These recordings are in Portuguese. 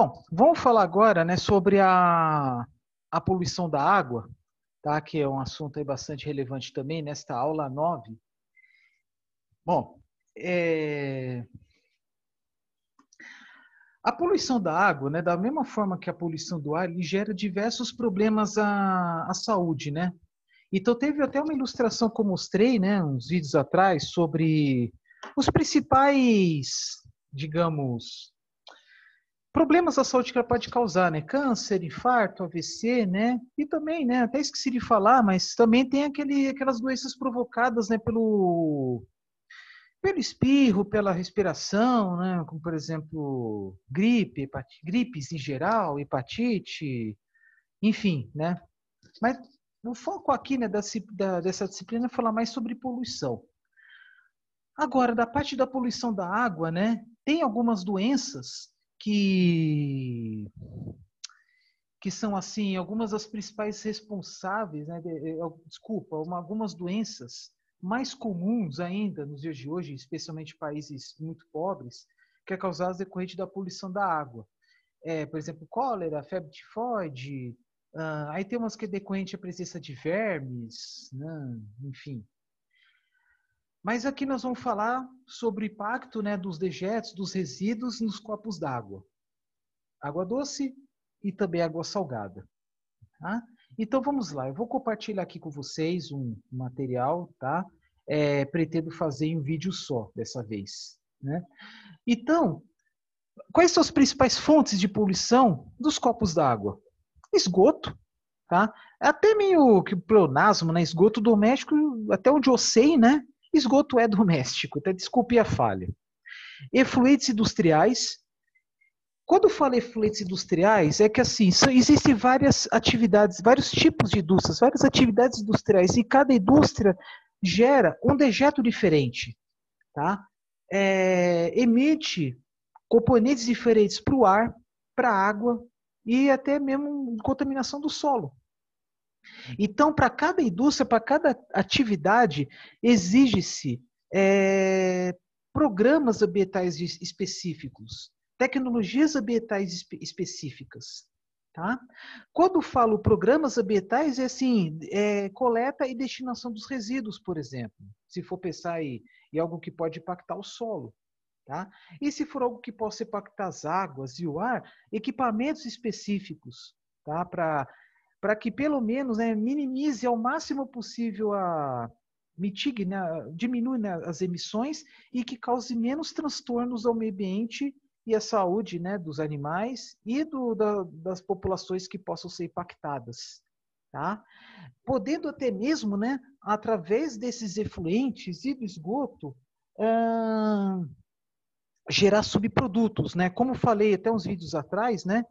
Bom, vamos falar agora, né, sobre a poluição da água, tá? Que é um assunto aí bastante relevante também nesta aula 9. Bom, é, a poluição da água, né, da mesma forma que a poluição do ar, ele gera diversos problemas à saúde, né? Então teve até uma ilustração que eu mostrei, né, uns vídeos atrás, sobre os principais, digamos, problemas da saúde que ela pode causar, né? Câncer, infarto, AVC, né? E também, né? Até esqueci de falar, mas também tem aquelas doenças provocadas, né? Pelo espirro, pela respiração, né? Como, por exemplo, gripe, gripes em geral, hepatite, enfim, né? Mas o foco aqui, né, dessa disciplina é falar mais sobre poluição. Agora, da parte da poluição da água, né? Tem algumas doenças que são assim algumas das principais responsáveis, né, algumas doenças mais comuns ainda nos dias de hoje, especialmente em países muito pobres, que é causada decorrente da poluição da água. Por exemplo, cólera, febre tifoide, aí tem umas que é decorrente da presença de vermes, né, enfim. Mas aqui nós vamos falar sobre o impacto, né, dos dejetos, dos resíduos nos corpos d'água. Água doce e também água salgada. Tá? Então vamos lá, eu vou compartilhar aqui com vocês um material, tá? Pretendo fazer em um vídeo só dessa vez, né? Então, quais são as principais fontes de poluição dos copos d'água? Esgoto, tá? É até meio que pleonasmo, né? Esgoto doméstico, até onde eu sei, né? Esgoto é doméstico, até desculpe a falha. Efluentes industriais. Quando eu falo efluentes industriais, é que assim, existem várias atividades, vários tipos de indústrias, várias atividades industriais, e cada indústria gera um dejeto diferente, tá? Emite componentes diferentes para o ar, para a água e até mesmo contaminação do solo. Então, para cada indústria, para cada atividade, exige-se programas ambientais específicos, tecnologias ambientais específicas. Tá? Quando falo programas ambientais, é assim, coleta e destinação dos resíduos, por exemplo, se for pensar em algo que pode impactar o solo. Tá? E se for algo que possa impactar as águas e o ar, equipamentos específicos, tá? Para que pelo menos, né, minimize ao máximo possível mitigue, né, diminui, né, as emissões e que cause menos transtornos ao meio ambiente e à saúde, né, dos animais e das populações que possam ser impactadas. Tá? Podendo até mesmo, né, através desses efluentes e do esgoto, gerar subprodutos, né? Como falei até uns vídeos atrás, né?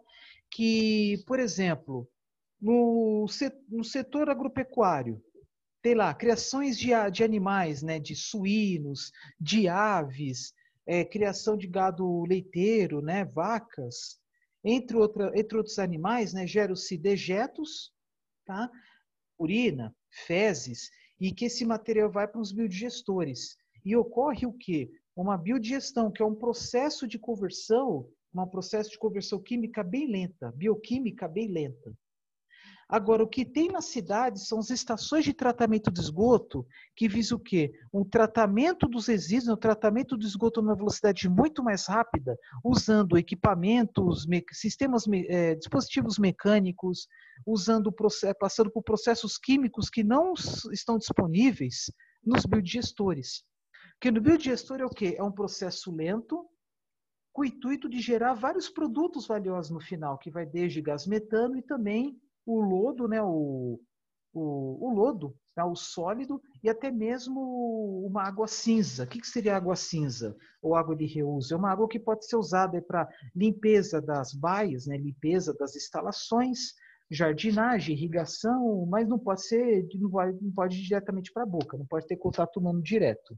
Que, por exemplo, no setor agropecuário, tem lá criações de animais, né? De suínos, de aves, criação de gado leiteiro, né? Vacas, entre outros animais, né? Geram-se dejetos, tá? Urina, fezes, e que esse material vai para os biodigestores. E ocorre o quê? Uma biodigestão, que é um processo de conversão, um processo de conversão química bem lenta, bioquímica bem lenta. Agora, o que tem na cidade são as estações de tratamento de esgoto, que visa o quê? Um tratamento dos resíduos, um tratamento do esgoto numa velocidade muito mais rápida, usando equipamentos, dispositivos mecânicos, passando por processos químicos que não estão disponíveis nos biodigestores. Porque no biodigestor é o quê? É um processo lento, com o intuito de gerar vários produtos valiosos no final, que vai desde gás metano e também o lodo, né, o lodo, tá, o sólido, e até mesmo uma água cinza. O que seria água cinza ou água de reuso? É uma água que pode ser usada para limpeza das baias, né, limpeza das instalações, jardinagem, irrigação, mas não pode ser, não pode ir diretamente para a boca, não pode ter contato humano direto.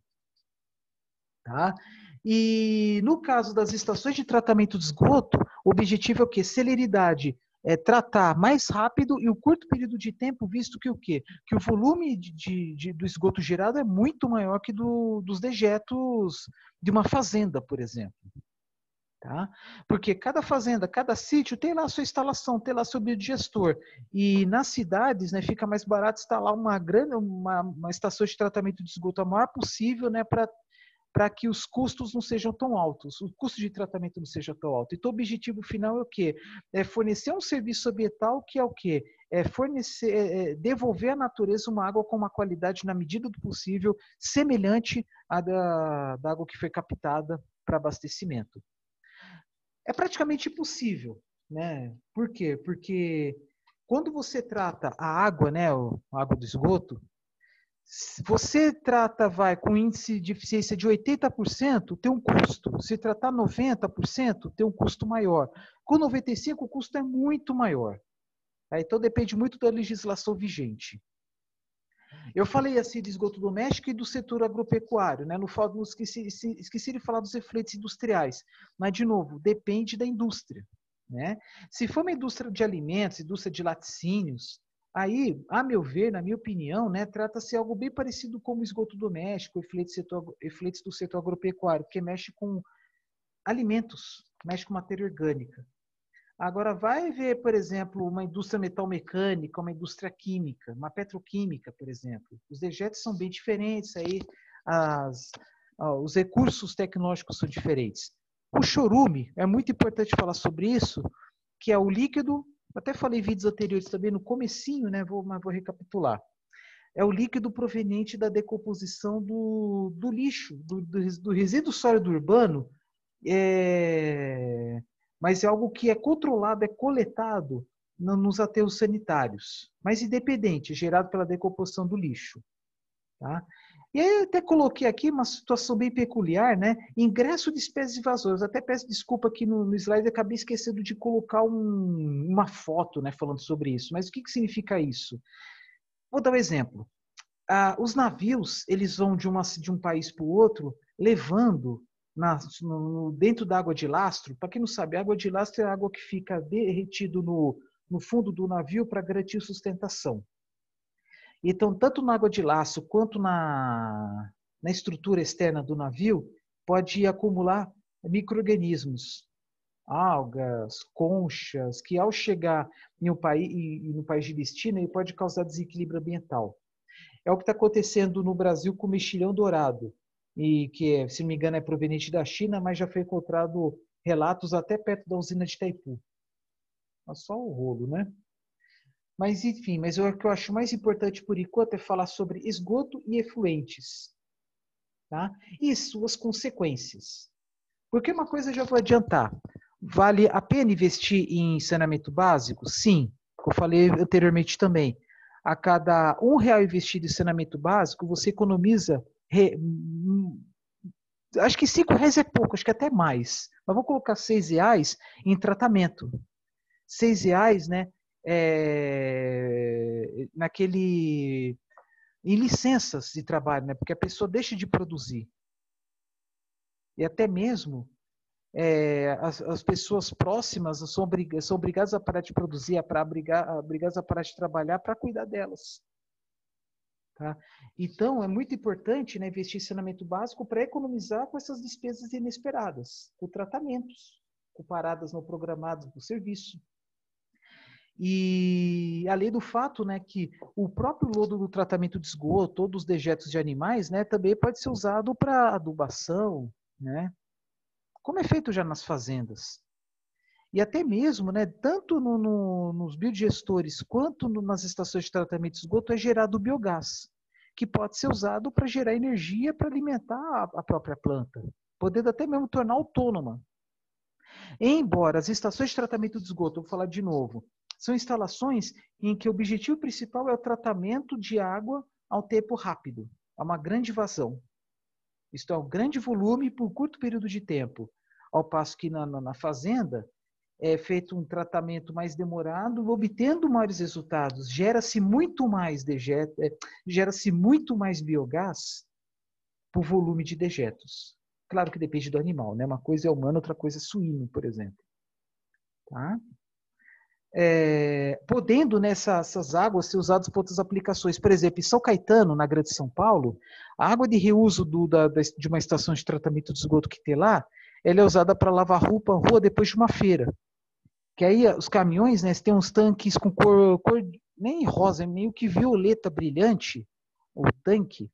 Tá? E no caso das estações de tratamento de esgoto, o objetivo é o quê? Celeridade, tratar mais rápido e o curto período de tempo, visto que o quê? Que o volume do esgoto gerado é muito maior que dos dejetos de uma fazenda, por exemplo. Tá? Porque cada fazenda, cada sítio tem lá a sua instalação, tem lá seu biodigestor. E nas cidades, né, fica mais barato instalar uma estação de tratamento de esgoto a maior possível, né, para que os custos não sejam tão altos, o custo de tratamento não seja tão alto. Então, o objetivo final é o quê? É fornecer um serviço ambiental que é o quê? Devolver à natureza uma água com uma qualidade, na medida do possível, semelhante à da água que foi captada para abastecimento. É praticamente impossível, né? Por quê? Porque quando você trata a água, né, a água do esgoto, você trata, com índice de eficiência de 80%, tem um custo. Se tratar 90%, tem um custo maior. Com 95%, o custo é muito maior. Tá? Então, depende muito da legislação vigente. Eu falei assim de esgoto doméstico e do setor agropecuário, né? Esqueci de falar dos efluentes industriais, mas, de novo, depende da indústria, né? Se for uma indústria de alimentos, indústria de laticínios, aí, a meu ver, na minha opinião, né, trata-se algo bem parecido com o esgoto doméstico, efluentes do setor agropecuário, que mexe com alimentos, mexe com matéria orgânica. Agora, vai ver, por exemplo, uma indústria metalmecânica, uma indústria química, uma petroquímica, por exemplo. Os dejetos são bem diferentes, aí os recursos tecnológicos são diferentes. O chorume, é muito importante falar sobre isso, que é o líquido, até falei em vídeos anteriores também, no comecinho, né, mas vou recapitular. É o líquido proveniente da decomposição do lixo, do resíduo sólido urbano, mas é algo que é controlado, é coletado nos aterros sanitários, mas independente, gerado pela decomposição do lixo. Tá? E aí eu até coloquei aqui uma situação bem peculiar, né? Ingresso de espécies invasoras. Até peço desculpa aqui no slide, acabei esquecendo de colocar uma foto, né, falando sobre isso. Mas o que significa isso? Vou dar um exemplo. Os navios, eles vão de um país para o outro, levando dentro da água de lastro. Para quem não sabe, a água de lastro é a água que fica derretido no fundo do navio para garantir sustentação. Então, tanto na água de lastro quanto na estrutura externa do navio, pode acumular micro-organismos, algas, conchas, que ao chegar no país de destino, ele pode causar desequilíbrio ambiental. É o que está acontecendo no Brasil com o mexilhão dourado, e que, se não me engano, é proveniente da China, mas já foi encontrado relatos até perto da usina de Itaipu. É só o rolo, né? Mas, enfim, o que eu acho mais importante por enquanto é falar sobre esgoto e efluentes, tá? E suas consequências. Porque uma coisa eu já vou adiantar. Vale a pena investir em saneamento básico? Sim, eu falei anteriormente também. A cada R$1 investido em saneamento básico, você economiza, acho que R$5 é pouco, acho que até mais. Mas vou colocar R$6 em tratamento. R$6, né? Em licenças de trabalho, né? Porque a pessoa deixa de produzir. E até mesmo as pessoas próximas são obrigadas a parar de produzir, obrigadas a parar de trabalhar para cuidar delas. Tá? Então, é muito importante, né, investir em saneamento básico para economizar com essas despesas inesperadas, com tratamentos, com paradas não programadas do serviço. E além do fato, né, que o próprio lodo do tratamento de esgoto ou dos dejetos de animais, né, também pode ser usado para adubação, né, como é feito já nas fazendas. E até mesmo, né, tanto nos biodigestores quanto nas estações de tratamento de esgoto é gerado biogás, que pode ser usado para gerar energia para alimentar a própria planta, podendo até mesmo tornar autônoma. Embora as estações de tratamento de esgoto, vou falar de novo, são instalações em que o objetivo principal é o tratamento de água ao tempo rápido, a uma grande vazão. Isto é, um grande volume por curto período de tempo. Ao passo que na fazenda é feito um tratamento mais demorado, obtendo maiores resultados. Gera-se muito mais gera-se muito mais biogás por volume de dejetos. Claro que depende do animal, né? Uma coisa é humana, outra coisa é suíno, por exemplo. Tá? Podendo nessas águas ser usadas para outras aplicações. Por exemplo, em São Caetano, na Grande São Paulo, a água de reuso de uma estação de tratamento de esgoto que tem lá ela é usada para lavar rua depois de uma feira. Que aí os caminhões, né, tem uns tanques com cor nem rosa, é meio que violeta brilhante, o tanque,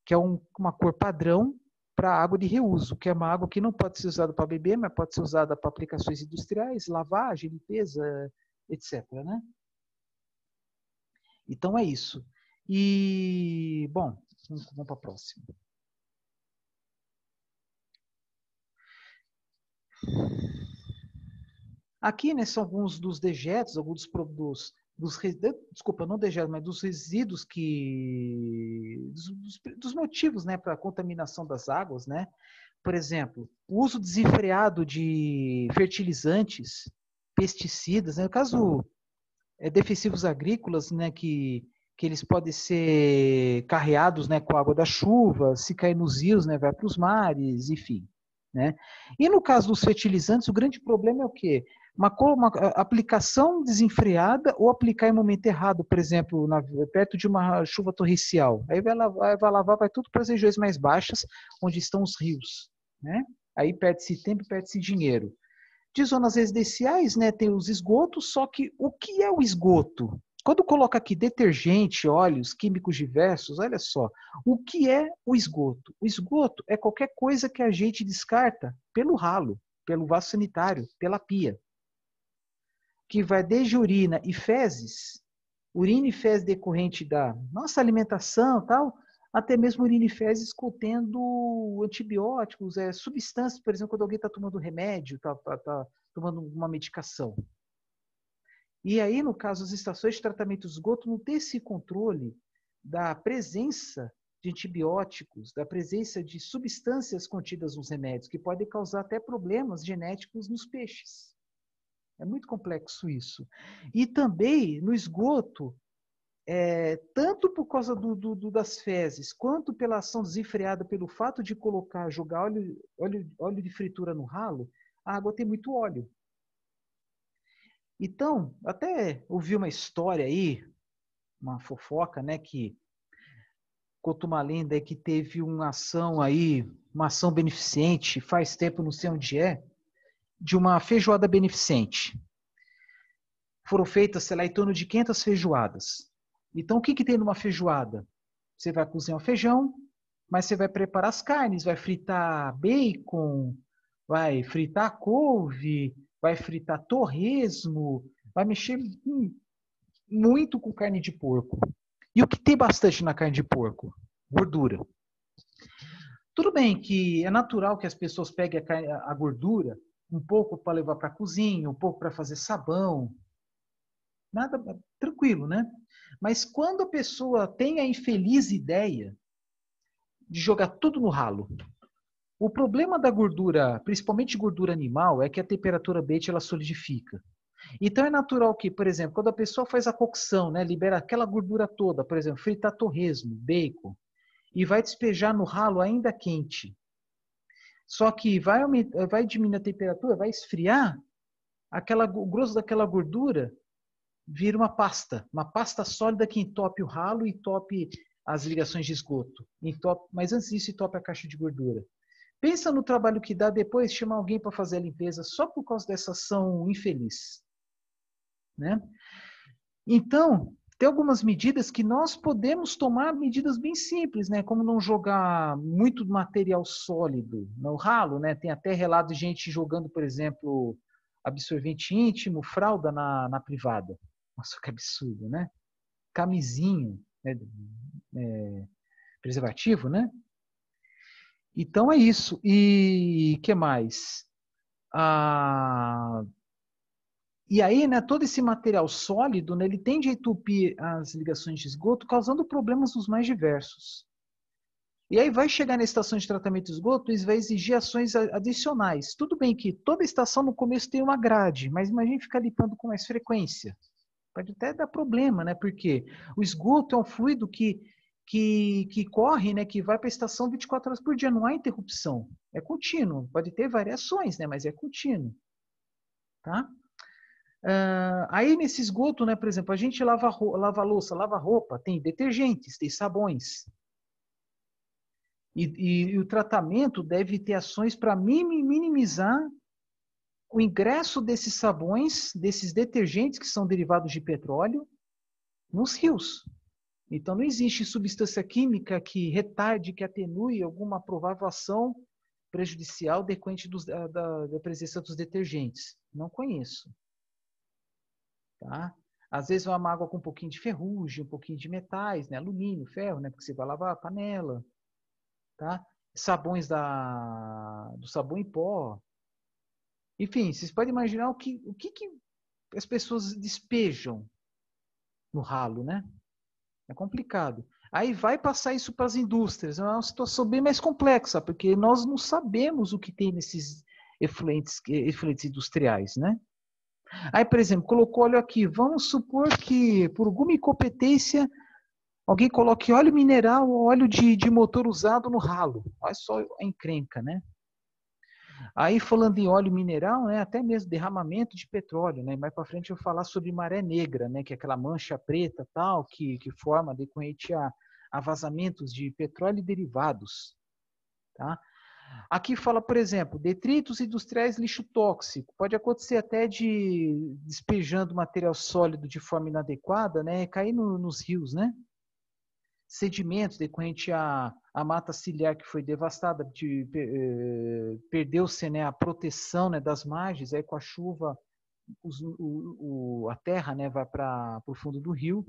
que é uma cor padrão para água de reuso, que é uma água que não pode ser usada para beber, mas pode ser usada para aplicações industriais, lavagem, limpeza, etc. Né? Então é isso. E, bom, vamos para a próxima. Aqui, né, são alguns dos dejetos, alguns desculpa, não dejetos, mas dos resíduos dos motivos, né, para a contaminação das águas, né? Por exemplo, o uso desenfreado de fertilizantes, pesticidas, né? No caso, defensivos agrícolas, né, que eles podem ser carreados, né, com a água da chuva, se cair nos rios, né, vai para os mares, enfim. Né? E no caso dos fertilizantes, o grande problema é o quê? Uma aplicação desenfreada ou aplicar em momento errado, por exemplo, perto de uma chuva torrencial. Aí vai lavar, vai tudo para as regiões mais baixas, onde estão os rios. Né? Aí perde-se tempo e perde-se dinheiro. De zonas residenciais, né, tem os esgotos, só que o que é o esgoto? Quando coloca aqui detergente, óleos, químicos diversos, olha só, o que é o esgoto? O esgoto é qualquer coisa que a gente descarta pelo ralo, pelo vaso sanitário, pela pia, que vai desde urina e fezes, urina e fezes decorrente da nossa alimentação, tal, até mesmo urina e fezes contendo antibióticos, substâncias, por exemplo, quando alguém está tomando remédio, está tomando uma medicação. E aí, no caso, as estações de tratamento de esgoto não têm esse controle da presença de antibióticos, da presença de substâncias contidas nos remédios, que podem causar até problemas genéticos nos peixes. É muito complexo isso. E também, no esgoto, tanto por causa das fezes, quanto pela ação desenfreada pelo fato de jogar óleo de fritura no ralo, a água tem muito óleo. Então, até ouvi uma história aí, uma fofoca, né, que conta uma lenda aí que teve uma ação beneficente, faz tempo, não sei onde é, de uma feijoada beneficente. Foram feitas, sei lá, em torno de 500 feijoadas. Então, o que tem numa feijoada? Você vai cozinhar o feijão, mas você vai preparar as carnes, vai fritar bacon, vai fritar couve, vai fritar torresmo, vai mexer muito com carne de porco. E o que tem bastante na carne de porco? Gordura. Tudo bem que é natural que as pessoas peguem a gordura um pouco para levar para a cozinha, um pouco para fazer sabão. Nada, tranquilo, né? Mas quando a pessoa tem a infeliz ideia de jogar tudo no ralo, o problema da gordura, principalmente gordura animal, é que a temperatura ambiente ela solidifica. Então é natural que, por exemplo, quando a pessoa faz a cocção, né, libera aquela gordura toda, por exemplo, fritar torresmo, bacon, e vai despejar no ralo ainda quente. Só que vai diminuir a temperatura, vai esfriar, o grosso daquela gordura vira uma pasta sólida que entope o ralo e entope as ligações de esgoto. Mas antes disso, entope a caixa de gordura. Pensa no trabalho que dá depois chamar alguém para fazer a limpeza só por causa dessa ação infeliz. Né? Então, tem algumas medidas que nós podemos tomar, medidas bem simples, né? Como não jogar muito material sólido no ralo, né? Tem até relato de gente jogando, por exemplo, absorvente íntimo, fralda na privada. Nossa, que absurdo, né? Camisinha, né? Preservativo, né? Então é isso. E que mais? E aí, né, todo esse material sólido, né, ele tende a entupir as ligações de esgoto, causando problemas dos mais diversos. E aí vai chegar na estação de tratamento de esgoto e vai exigir ações adicionais. Tudo bem que toda estação no começo tem uma grade, mas imagine ficar limpando com mais frequência. Pode até dar problema, né? Porque o esgoto é um fluido que corre, né? Que vai para a estação 24 horas por dia, não há interrupção. É contínuo. Pode ter variações, né? Mas é contínuo. Tá? Aí nesse esgoto, né, por exemplo, a gente lava louça, lava roupa, tem detergentes, tem sabões. E o tratamento deve ter ações para minimizar o ingresso desses sabões, desses detergentes que são derivados de petróleo, nos rios. Então, não existe substância química que retarde, que atenue alguma provável ação prejudicial decorrente da presença dos detergentes. Não conheço. Tá? Às vezes, uma água com um pouquinho de ferrugem, um pouquinho de metais, né? Alumínio, ferro, né? Porque você vai lavar a panela. Tá? Sabões do sabão em pó. Enfim, vocês podem imaginar que as pessoas despejam no ralo, né? É complicado. Aí vai passar isso para as indústrias. É uma situação bem mais complexa, porque nós não sabemos o que tem nesses efluentes industriais, né? Aí, por exemplo, colocou óleo aqui. Vamos supor que, por alguma incompetência, alguém coloque óleo mineral ou óleo de motor usado no ralo. Olha só a encrenca, né? Aí, falando em óleo mineral, né, até mesmo derramamento de petróleo, né? Mais para frente eu vou falar sobre maré negra, né, que é aquela mancha preta tal que forma decorrente a vazamentos de petróleo e derivados. Tá? Aqui fala, por exemplo, detritos industriais, lixo tóxico. Pode acontecer até de despejando material sólido de forma inadequada, né, cair nos rios, né? Sedimentos decorrente à mata ciliar que foi devastada, perdeu-se, né, a proteção, né, das margens, aí com a chuva a terra, né, vai para o fundo do rio.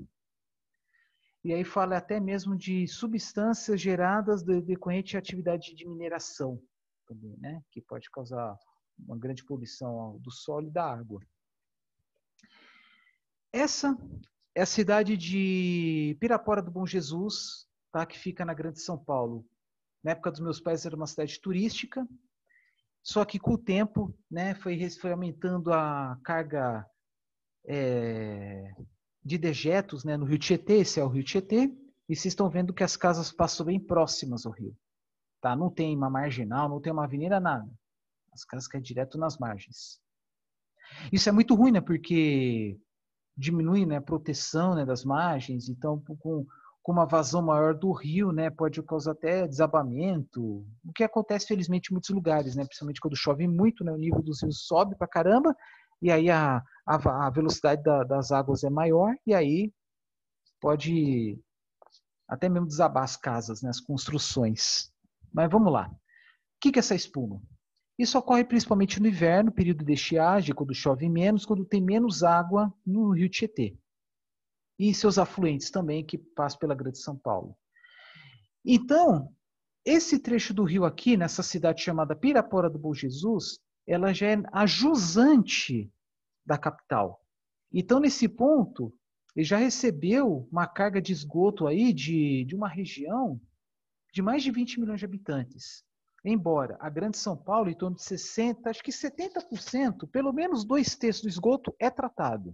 E aí fala até mesmo de substâncias geradas decorrente à atividade de mineração, também, né, que pode causar uma grande poluição do solo e da água. Essa é a cidade de Pirapora do Bom Jesus, tá? Que fica na Grande São Paulo. Na época dos meus pais era uma cidade turística, só que com o tempo, né, foi aumentando a carga de dejetos, né, no Rio Tietê. Esse é o Rio Tietê, e vocês estão vendo que as casas passam bem próximas ao rio. Tá? Não tem uma marginal, não tem uma avenida, nada. As casas caem direto nas margens. Isso é muito ruim, né, porque diminui, né, a proteção, né, das margens, então com uma vazão maior do rio, né, pode causar até desabamento, o que acontece felizmente em muitos lugares, né, principalmente quando chove muito, né, o nível dos rios sobe pra caramba, e aí a velocidade das águas é maior, e aí pode até mesmo desabar as casas, né, as construções. Mas vamos lá. O que é essa espuma? Isso ocorre principalmente no inverno, período de estiagem, quando chove menos, quando tem menos água no Rio Tietê. E seus afluentes também, que passam pela Grande São Paulo. Então, esse trecho do rio aqui, nessa cidade chamada Pirapora do Bom Jesus, ela já é a jusante da capital. Então, nesse ponto, ele já recebeu uma carga de esgoto aí de uma região de mais de 20 milhões de habitantes. Embora a Grande São Paulo, em torno de 60%, acho que 70%, pelo menos 2/3 do esgoto é tratado.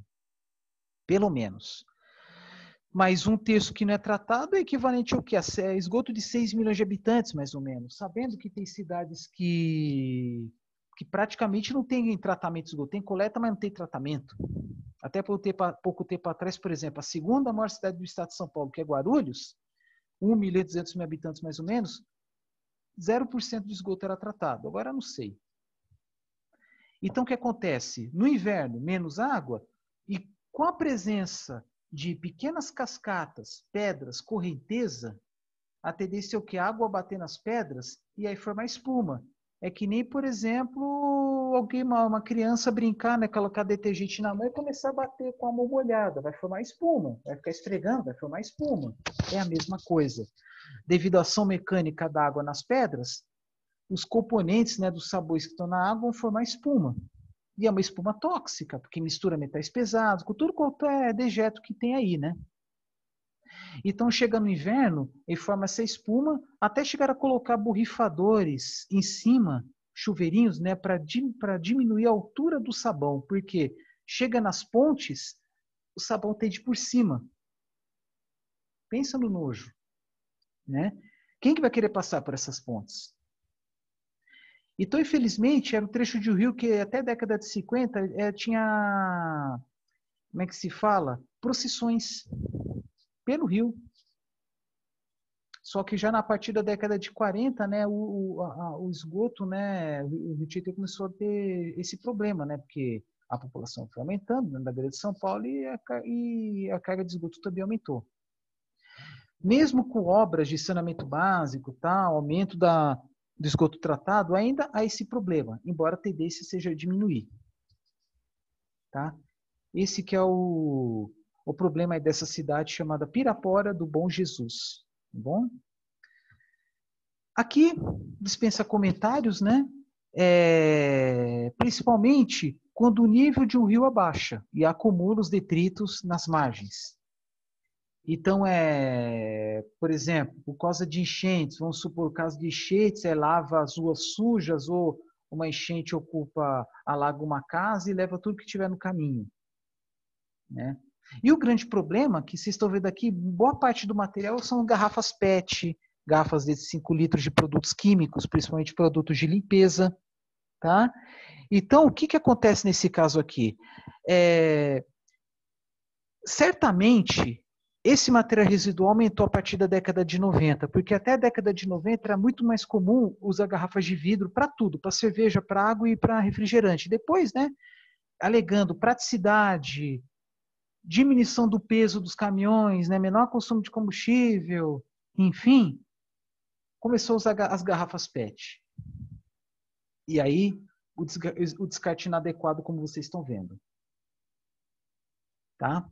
Pelo menos. Mas 1/3 que não é tratado é equivalente ao quê? A esgoto de 6 milhões de habitantes, mais ou menos. Sabendo que tem cidades que praticamente não tem tratamento de esgoto. Tem coleta, mas não tem tratamento. Até pouco tempo atrás, por exemplo, a segunda maior cidade do estado de São Paulo, que é Guarulhos, 1.200.000 habitantes mais ou menos, 0% de esgoto era tratado. Agora não sei. Então o que acontece? No inverno, menos água, e com a presença de pequenas cascatas, pedras, correnteza, a tendência é o que? A água bater nas pedras e aí formar espuma. É que nem, por exemplo, uma criança brincar, né, colocar detergente na mão e começar a bater com a mão molhada. Vai formar espuma. Vai ficar esfregando, vai formar espuma. É a mesma coisa. Devido à ação mecânica da água nas pedras, os componentes, né, dos sabores que estão na água vão formar espuma. E é uma espuma tóxica, porque mistura metais pesados, com tudo quanto é dejeto que tem aí, né? Então, chega no inverno, ele forma essa espuma, até chegar a colocar borrifadores em cima, chuveirinhos, né, para diminuir a altura do sabão, porque chega nas pontes, o sabão tende por cima. Pensa no nojo, né? Quem que vai querer passar por essas pontes? Então, infelizmente, era um trecho de rio que até a década de 50 tinha, como é que se fala? Procissões pelo rio. Só que já na partir da década de 40, né, o esgoto, né, o Rio Tietê começou a ter esse problema, né, porque a população foi aumentando dentro da grande de São Paulo e a carga de esgoto também aumentou. Mesmo com obras de saneamento básico, tal, aumento do esgoto tratado, ainda há esse problema, embora a tendência seja diminuir. Tá? Esse que é o problema dessa cidade chamada Pirapora do Bom Jesus. Tá bom? Aqui dispensa comentários, né? Principalmente quando o nível de um rio abaixa e acumula os detritos nas margens. Então, por exemplo, por causa de enchentes, vamos supor, por causa de enchentes, lava as ruas sujas ou uma enchente alaga uma casa e leva tudo que tiver no caminho. Né? E o grande problema, que vocês estão vendo aqui, boa parte do material são garrafas PET, garrafas de 5 litros de produtos químicos, principalmente produtos de limpeza. Tá? Então, o que acontece nesse caso aqui? Certamente, esse material residual aumentou a partir da década de 90, porque até a década de 90 era muito mais comum usar garrafas de vidro para tudo, para cerveja, para água e para refrigerante. Depois, né, alegando praticidade, diminuição do peso dos caminhões, né, menor consumo de combustível, enfim, começou a usar as garrafas PET. E aí, o descarte inadequado, como vocês estão vendo. Tá?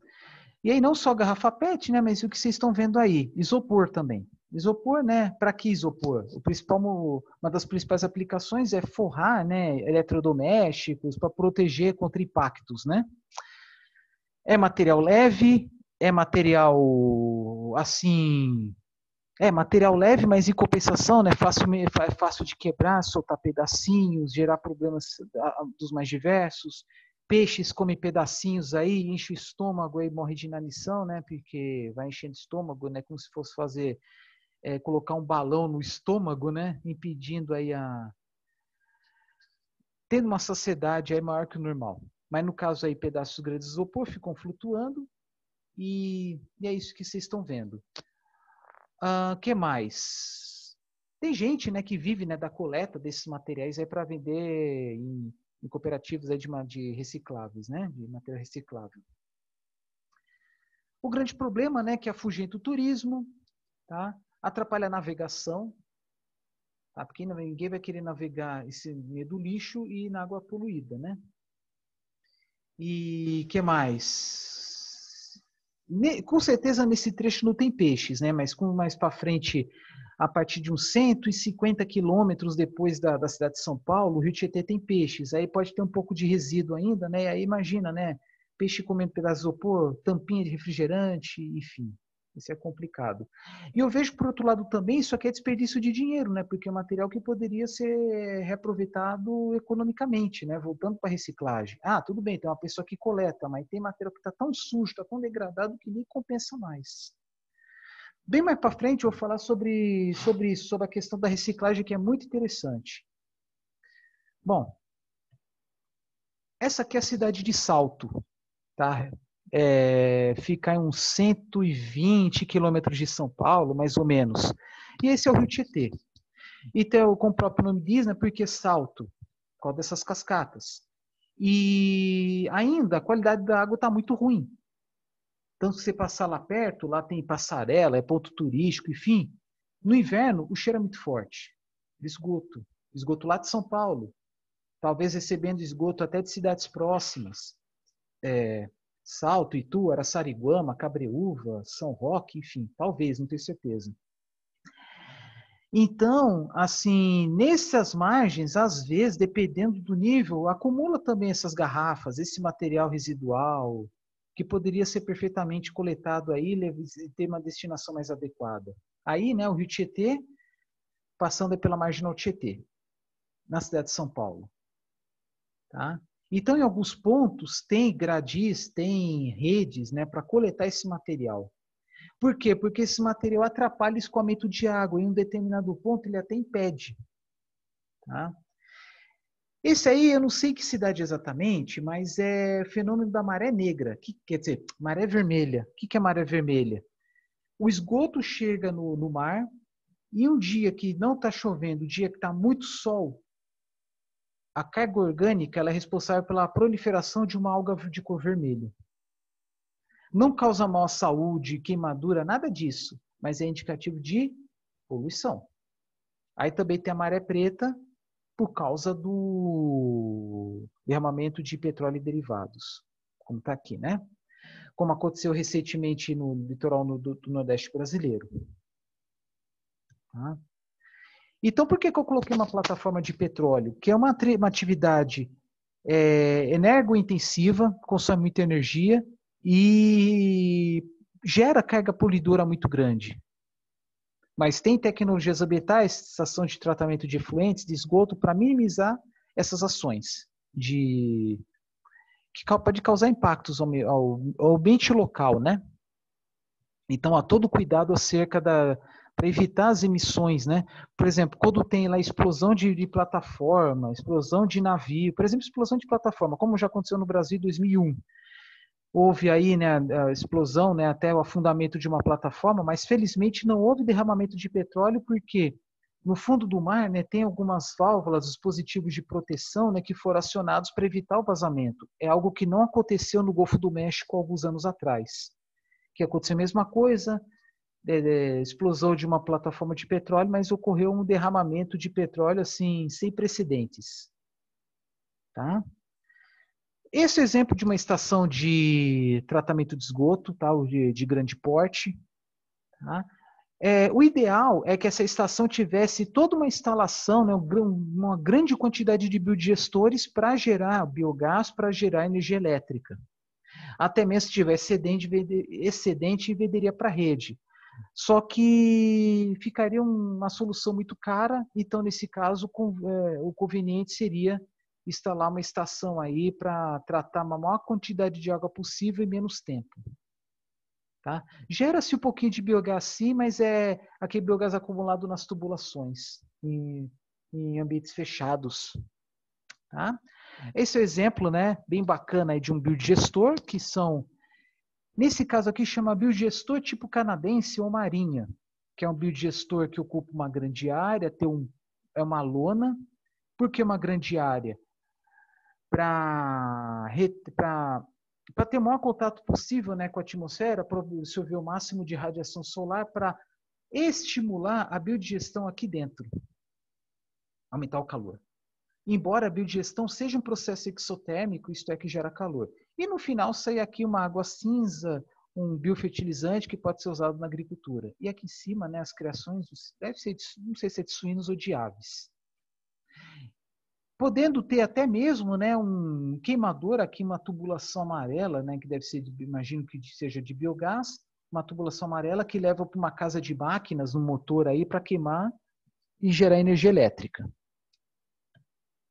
E aí não só garrafa PET, né, mas o que vocês estão vendo aí, isopor também. Isopor, né, para que isopor? Uma das principais aplicações é forrar, né, eletrodomésticos para proteger contra impactos, né? É material leve, é material assim, material leve, mas em compensação, né, fácil de quebrar, soltar pedacinhos, gerar problemas dos mais diversos. Peixes comem pedacinhos aí, enche o estômago e morre de inanição, né? Porque vai enchendo o estômago, né? Como se fosse colocar um balão no estômago, né? Impedindo aí tendo uma saciedade aí maior que o normal. Mas no caso aí, pedaços grandes de isopor ficam flutuando e é isso que vocês estão vendo. Que mais? Tem gente, né, que vive, né, da coleta desses materiais aí para vender em cooperativas aí de recicláveis, né, de material reciclável. O grande problema, né, que afugenta o turismo, tá? Atrapalha a navegação, tá? Porque ninguém vai querer navegar esse meio do lixo e na água poluída, né? E que mais? Com certeza nesse trecho não tem peixes, né? Mas mais para frente, a partir de uns 150 quilômetros depois da cidade de São Paulo, o Rio Tietê tem peixes. Aí pode ter um pouco de resíduo ainda, né? Aí imagina, né? Peixe comendo pedaço de isopor, tampinha de refrigerante, enfim. Isso é complicado. E eu vejo, por outro lado, também, isso aqui é desperdício de dinheiro, né? Porque é um material que poderia ser reaproveitado economicamente, né? Voltando para a reciclagem. Tudo bem, tem uma pessoa que coleta, mas tem material que está tão sujo, está tão degradado que nem compensa mais. Bem mais para frente eu vou falar sobre isso, sobre a questão da reciclagem, que é muito interessante. Bom, essa aqui é a cidade de Salto, tá? Fica em uns 120 quilômetros de São Paulo, mais ou menos. E esse é o Rio Tietê. Então, como o próprio nome diz, né, porque Salto, por causa dessas cascatas. E ainda a qualidade da água está muito ruim. Então, se você passar lá perto, lá tem passarela, é ponto turístico, enfim. No inverno, o cheiro é muito forte. Esgoto. Esgoto lá de São Paulo. Talvez recebendo esgoto até de cidades próximas. Salto, Itu, Araçariguama, Cabreúva, São Roque, enfim. Talvez, não tenho certeza. Então, assim, nessas margens, às vezes, dependendo do nível, acumula também essas garrafas, esse material residual, que poderia ser perfeitamente coletado aí e ter uma destinação mais adequada. Aí, né, o Rio Tietê, passando pela Marginal Tietê, na cidade de São Paulo. Tá? Então, em alguns pontos, tem gradis, tem redes, né, para coletar esse material. Por quê? Porque esse material atrapalha o escoamento de água. Em um determinado ponto, ele até impede. Tá? Esse aí, eu não sei que cidade exatamente, mas é fenômeno da maré negra. Quer dizer, maré vermelha. O que é maré vermelha? O esgoto chega no mar, e um dia que não está chovendo, um dia que está muito sol, a carga orgânica ela é responsável pela proliferação de uma alga de cor vermelha. Não causa mal à saúde, queimadura, nada disso, mas é indicativo de poluição. Aí também tem a maré preta por causa do derramamento de petróleo e derivados, como está aqui, né? Como aconteceu recentemente no litoral do Nordeste brasileiro. Tá? Então, por que eu coloquei uma plataforma de petróleo? Que é uma atividade energointensiva, consome muita energia e gera carga poluidora muito grande. Mas tem tecnologias ambientais, estação de tratamento de efluentes, de esgoto, para minimizar essas ações que pode causar impactos ao ambiente local, né? Então, há todo cuidado acerca para evitar as emissões, né? Por exemplo, quando tem lá explosão de plataforma, explosão de navio, por exemplo, explosão de plataforma, como já aconteceu no Brasil em 2001. Houve aí, né, a explosão, né, até o afundamento de uma plataforma, mas felizmente não houve derramamento de petróleo, porque no fundo do mar, né, tem algumas válvulas, dispositivos de proteção, né, que foram acionados para evitar o vazamento. É algo que não aconteceu no Golfo do México alguns anos atrás. Que aconteceu a mesma coisa, explosão de uma plataforma de petróleo, mas ocorreu um derramamento de petróleo assim sem precedentes, tá? Esse é o exemplo de uma estação de tratamento de esgoto, tá? de grande porte. Tá? O ideal é que essa estação tivesse toda uma instalação, né, uma grande quantidade de biodigestores para gerar biogás, para gerar energia elétrica. Até mesmo se tivesse excedente, venderia para a rede. Só que ficaria uma solução muito cara, então, nesse caso, o conveniente seria instalar uma estação aí para tratar a maior quantidade de água possível em menos tempo. Tá? Gera-se um pouquinho de biogás sim, mas é aquele biogás acumulado nas tubulações, em ambientes fechados. Tá? Esse é o exemplo, né, bem bacana aí de um biodigestor, que são, nesse caso aqui, chama biodigestor tipo canadense ou marinha, que é um biodigestor que ocupa uma grande área, é uma lona. Por que uma grande área? Para ter o maior contato possível, né, com a atmosfera, para absorver o máximo de radiação solar, para estimular a biodigestão aqui dentro, aumentar o calor. Embora a biodigestão seja um processo exotérmico, isto é, que gera calor. E no final sai aqui uma água cinza, um biofertilizante que pode ser usado na agricultura. E aqui em cima, né, as criações, deve ser, não sei se é de suínos ou de aves. Podendo ter até mesmo, né, um queimador aqui, uma tubulação amarela, né, que deve ser, imagino que seja de biogás, uma tubulação amarela que leva para uma casa de máquinas, um motor aí para queimar e gerar energia elétrica.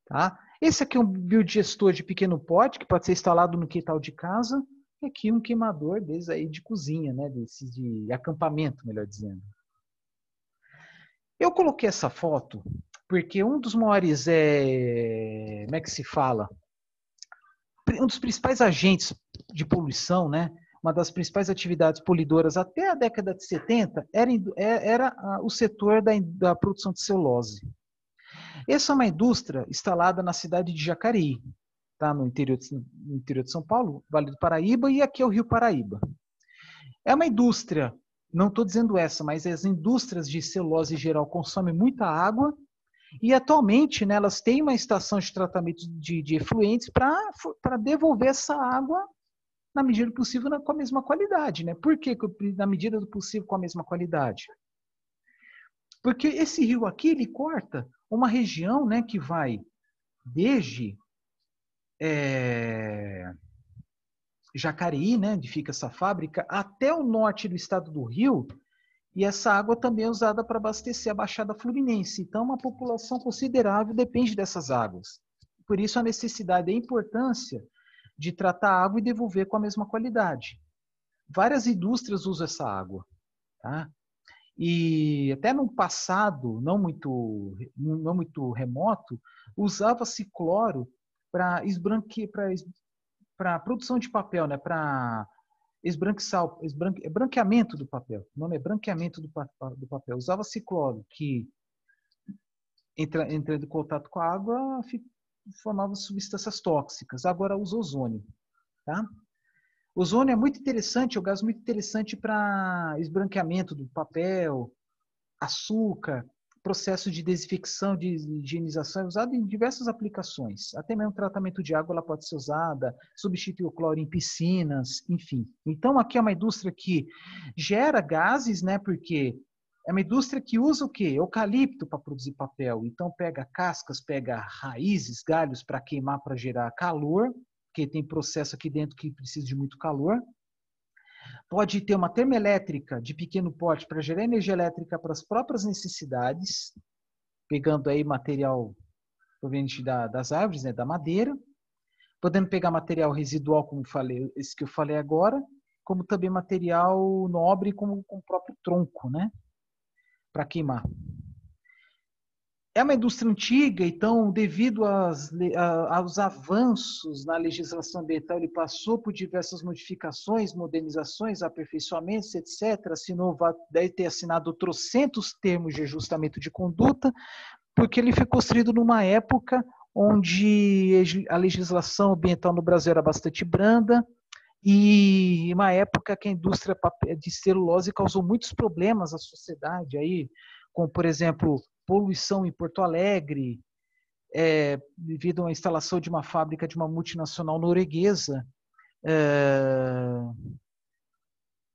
Tá? Esse aqui é um biodigestor de pequeno porte, que pode ser instalado no quintal de casa, e aqui um queimador desses aí de cozinha, né, desses de acampamento, melhor dizendo. Eu coloquei essa foto porque um dos maiores, como é que se fala? Um dos principais agentes de poluição, né? Uma das principais atividades poluidoras até a década de 70 era o setor da produção de celulose. Essa é uma indústria instalada na cidade de Jacareí, tá? no interior de São Paulo, Vale do Paraíba, e aqui é o Rio Paraíba. É uma indústria, não estou dizendo essa, mas as indústrias de celulose em geral consomem muita água, e atualmente, né, elas têm uma estação de tratamento de efluentes para devolver essa água na medida do possível com a mesma qualidade. Né? Por que na medida do possível com a mesma qualidade? Porque esse rio aqui, ele corta uma região, né, que vai desde Jacareí, né, onde fica essa fábrica, até o norte do estado do Rio, e essa água também é usada para abastecer a Baixada Fluminense. Então, uma população considerável depende dessas águas. Por isso, a necessidade e a importância de tratar a água e devolver com a mesma qualidade. Várias indústrias usam essa água. Tá? E até no passado, não muito remoto, usava-se cloro para produção de papel, né? Para branqueamento do papel. O nome é branqueamento do papel. Usava-se cloro, que entrando em contato com a água, formava substâncias tóxicas. Agora usa ozônio. Tá? Ozônio é muito interessante, é um gás muito interessante para esbranqueamento do papel, açúcar, processo de desinfecção, de higienização, é usado em diversas aplicações. Até mesmo tratamento de água ela pode ser usada, substituir o cloro em piscinas, enfim. Então, aqui é uma indústria que gera gases, né? Porque é uma indústria que usa o quê? Eucalipto para produzir papel. Então, pega cascas, pega raízes, galhos para queimar, para gerar calor, porque tem processo aqui dentro que precisa de muito calor. Pode ter uma termoelétrica de pequeno porte para gerar energia elétrica para as próprias necessidades, pegando aí material proveniente das árvores, né, da madeira, podendo pegar material residual, como falei, esse que eu falei agora, como também material nobre, como o próprio tronco, né, para queimar. É uma indústria antiga, então, devido aos avanços na legislação ambiental, ele passou por diversas modificações, modernizações, aperfeiçoamentos, etc. Deve ter assinado trocentos termos de ajustamento de conduta, porque ele foi construído numa época onde a legislação ambiental no Brasil era bastante branda, e uma época que a indústria de celulose causou muitos problemas à sociedade, aí, como, por exemplo, poluição em Porto Alegre, devido à instalação de uma fábrica de uma multinacional norueguesa,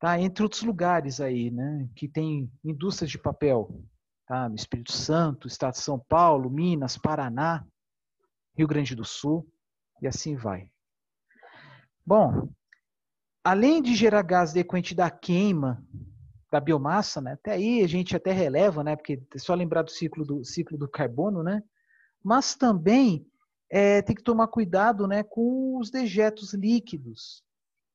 tá? Entre outros lugares aí, né, que tem indústrias de papel, tá? No Espírito Santo, Estado de São Paulo, Minas, Paraná, Rio Grande do Sul, e assim vai. Bom, além de gerar gás decorrente da queima da biomassa, né? Até aí a gente até releva, né? Porque é só lembrar do ciclo do carbono, né? Mas também tem que tomar cuidado, né, com os dejetos líquidos.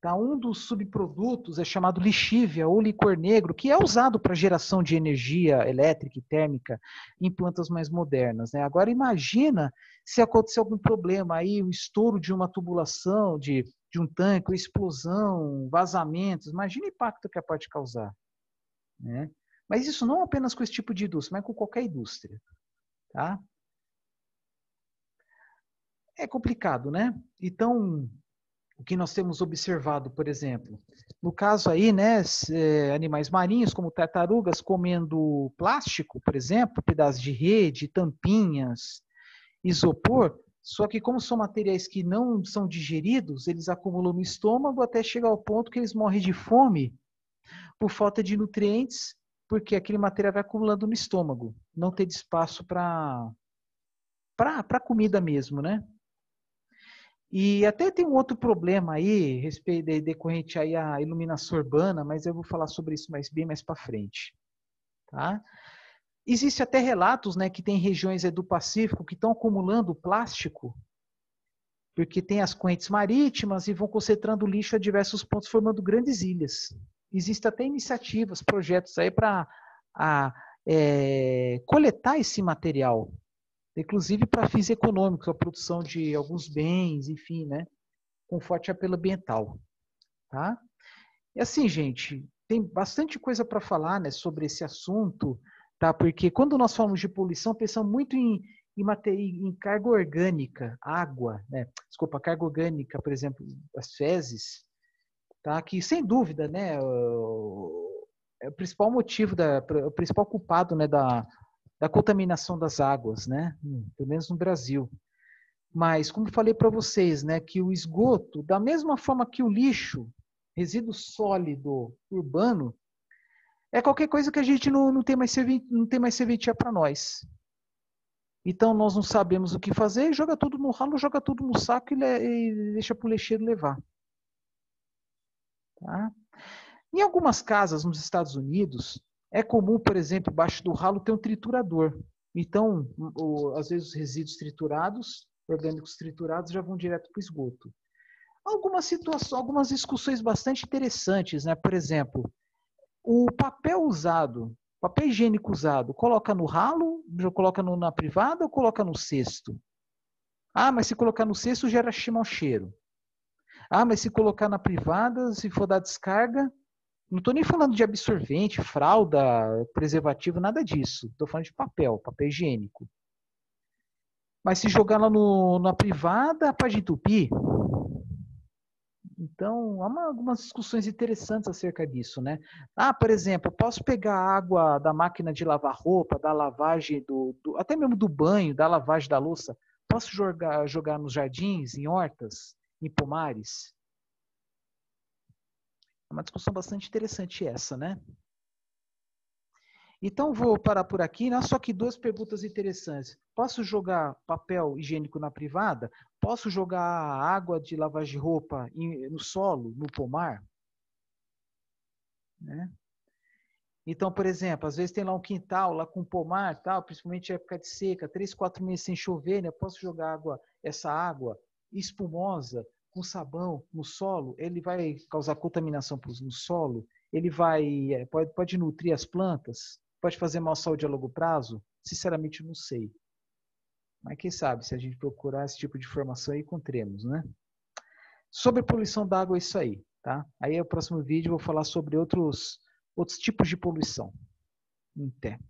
Tá? Um dos subprodutos é chamado lixívia ou licor negro, que é usado para geração de energia elétrica e térmica em plantas mais modernas. Né? Agora imagina se acontecer algum problema aí, o estouro de uma tubulação, de um tanque, explosão, vazamentos. Imagina o impacto que pode causar. Né? Mas isso não apenas com esse tipo de indústria, mas com qualquer indústria. Tá? É complicado, né? Então, o que nós temos observado, por exemplo, no caso aí, né, animais marinhos como tartarugas comendo plástico, por exemplo, pedaços de rede, tampinhas, isopor, só que como são materiais que não são digeridos, eles acumulam no estômago até chegar ao ponto que eles morrem de fome por falta de nutrientes, porque aquele material vai acumulando no estômago, não tem espaço para comida mesmo, né? E até tem um outro problema aí, decorrente aí à iluminação urbana, mas eu vou falar sobre isso bem mais para frente. Tá? Existe até relatos, né, que tem regiões do Pacífico que estão acumulando plástico, porque tem as correntes marítimas e vão concentrando lixo a diversos pontos, formando grandes ilhas. Existem até iniciativas, projetos aí para coletar esse material, inclusive para fins econômicos, a produção de alguns bens, enfim, né, com forte apelo ambiental. Tá? E assim, gente, tem bastante coisa para falar, né, sobre esse assunto, tá? Porque quando nós falamos de poluição, pensamos muito em carga orgânica, água, né? Desculpa, carga orgânica, por exemplo, as fezes, tá? Que sem dúvida, né, é o principal motivo, o principal culpado, né, da contaminação das águas, né? Pelo menos no Brasil. Mas, como falei para vocês, né, que o esgoto, da mesma forma que o lixo, resíduo sólido urbano, é qualquer coisa que a gente não tem mais serventia para nós. Então, nós não sabemos o que fazer, joga tudo no ralo, joga tudo no saco e deixa para o lixeiro levar. Tá? Em algumas casas nos Estados Unidos, é comum, por exemplo, embaixo do ralo ter um triturador. Então, às vezes os resíduos triturados, orgânicos triturados, já vão direto para o esgoto. Algumas situações, algumas discussões bastante interessantes, né? Por exemplo, o papel usado, papel higiênico usado, coloca no ralo, coloca na privada ou coloca no cesto? Ah, mas se colocar no cesto gera mau cheiro. Ah, mas se colocar na privada, se for dar descarga, não estou nem falando de absorvente, fralda, preservativo, nada disso. Estou falando de papel, papel higiênico. Mas se jogar lá na privada, pode entupir. Então, há algumas discussões interessantes acerca disso, né? Ah, por exemplo, eu posso pegar a água da máquina de lavar roupa, da lavagem até mesmo do banho, da lavagem da louça, posso jogar nos jardins, em hortas, em pomares? É uma discussão bastante interessante essa, né? Então, vou parar por aqui. Só que duas perguntas interessantes. Posso jogar papel higiênico na privada? Posso jogar água de lavagem de roupa no solo, no pomar? Né? Então, por exemplo, às vezes tem lá um quintal, lá com pomar, tal, principalmente em época de seca, 3, 4 meses sem chover, né? Eu posso jogar essa água espumosa com sabão no solo, ele vai causar contaminação no solo, ele pode nutrir as plantas, pode fazer mal à saúde a longo prazo? Sinceramente, não sei. Mas quem sabe, se a gente procurar esse tipo de informação, encontremos, né? Sobre poluição da água é isso aí, tá? Aí no próximo vídeo eu vou falar sobre outros tipos de poluição. Até.